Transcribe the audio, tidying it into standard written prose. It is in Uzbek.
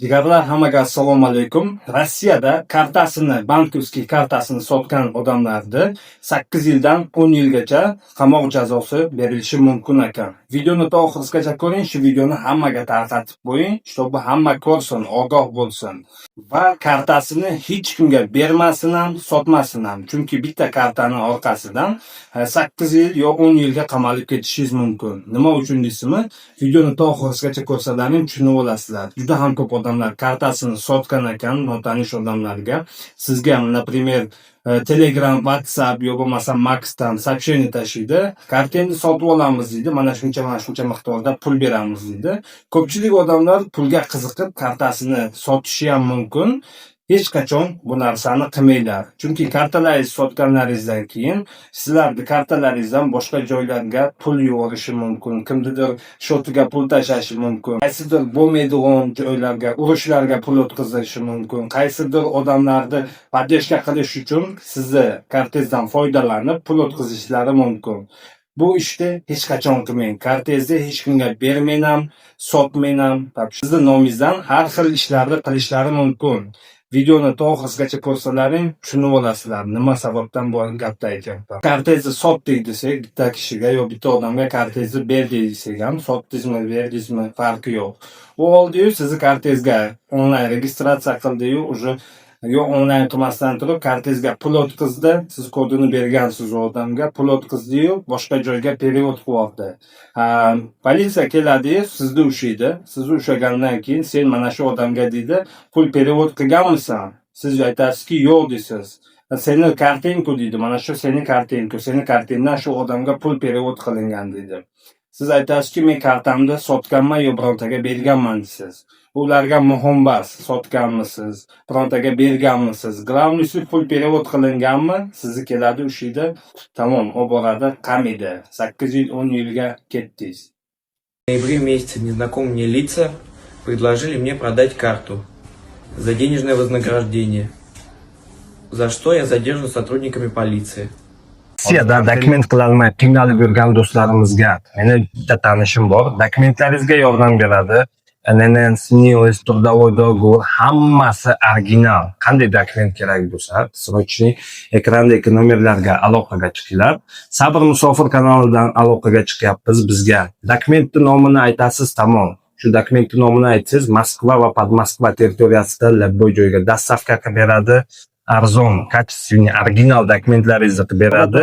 Jigarlar, hammaga assalomu alaykum. Rossiyada bankovskiy kartasini sotgan odamlarni 8 yildan 10 yilgacha qamoq jazosi berilishi mumkin ekan. Videoni to oxirigacha ko'ring, shu videoni hammaga tarqatib qo'ying, чтобы hamma ko'rsin, ogoh bo'lsin. Va kartasini hech kimga bermasin ham, sotmasin ham. Chunki bitta kartani orqasidan 8 yil yo 10 yilga qamalib ketishingiz mumkin. Nima uchun deysizmi? Videoni to oxirigacha ko'rsalaring tushunib olasizlar. Juda ham ko'p odamlar kartasini sotgan ekan notanish odamlarga. Sizga, например, Telegram, WhatsApp yo bo'lmasa Maxdan сообщение tashiydi. Kartangizni sotib olamiz deydi. Mana shuncha miqdorda pul beramiz deydi. Ko'pchilik odamlar pulga qiziqib kartasini sotishi ham mumkin. Hech qachon bu narsani qilmanglar. Chunki kartalaringizni sotganlaringizdan keyin sizlarni kartalaringizdan boshqa joylarga pul yuborishi mumkin. Kimnidir shotiga pul tashlashi mumkin. Qaysidir bo'lmaydigan joylarga, urushlarga pul o'tkazishi mumkin. Qaysidir odamlarni podдержка qilish uchun sizni kartangizdan foydalanib pul o'tkazishlari mumkin. Bu ishni hech qachon qilmang. Kartangizni hech kimga bermang ham, sotmang ham. Sizni nomingizdan har xil ishlarni qilishlari mumkin. Videoni to oxirigacha ko'rsalaring tushunib olasizlar nima sababdan bu gapda ekan. Kartangizni sotdik desak, bitta kishiga yo bitta odamga kartangizni berdik desak ham, sotdingizmi, berdingizmi farqi yo'q. U oldi-yu sizni kartangizga onlayn registratsiya qildi-yu, уже yo onlayn qilmasdan turib kartangizga pul o'tkazdi, siz kodini bergansiz u odamga, pul o'tkazdi-yu, boshqa joyga perevod qilyapti. Politsiya keladi-yu, sizni ushlaydi. Sizni ushlagandan keyin sen mana shu odamga deydi, pul perevod qilganmisan? Siz aytasizki, yo'q deysiz. Seni kartang-ku deydi. Mana shu sening kartang-ku. Sening kartangdan shu odamga pul perevod qilingan deydi. Siz aytasizki, men kartamni sotganman yo birontaga berganman deysiz. Ularga muhim emas, sotganmisiz, birontaga berganmisiz. Главныйsi pul perevod qilinganmi? Sizni keladi ushlaydi. Tamom, o borada qamaydi. 8 yil 10 yilga ketdingiz. В ноябре месяце незнакомые мне лица предложили мне продать карту за денежное вознаграждение, за что я задержан сотрудниками полиции. Rossiyada dokument qilolmay qiynalib yurgan do'stlarimizga meni bitta tanishim bor. Dokumentlaringizga yordam beradi. NNN, SNILS, трудовой договор, hammasi original. Qanday dokument kerak bo'lsa, срочный ekrandagi nomerlarga aloqaga chiqinglar. Sabr Musofir kanalidan aloqaga chiqyapmiz bizga. Dokumentning nomini aytasiz, tamom. Shu dokumentning nomini aytsangiz, Moskva va Podmoskva territoriyasida любой joyga доставка qilib beradi. Arzon, качественный, original dokumentlaringizni qilib beradi.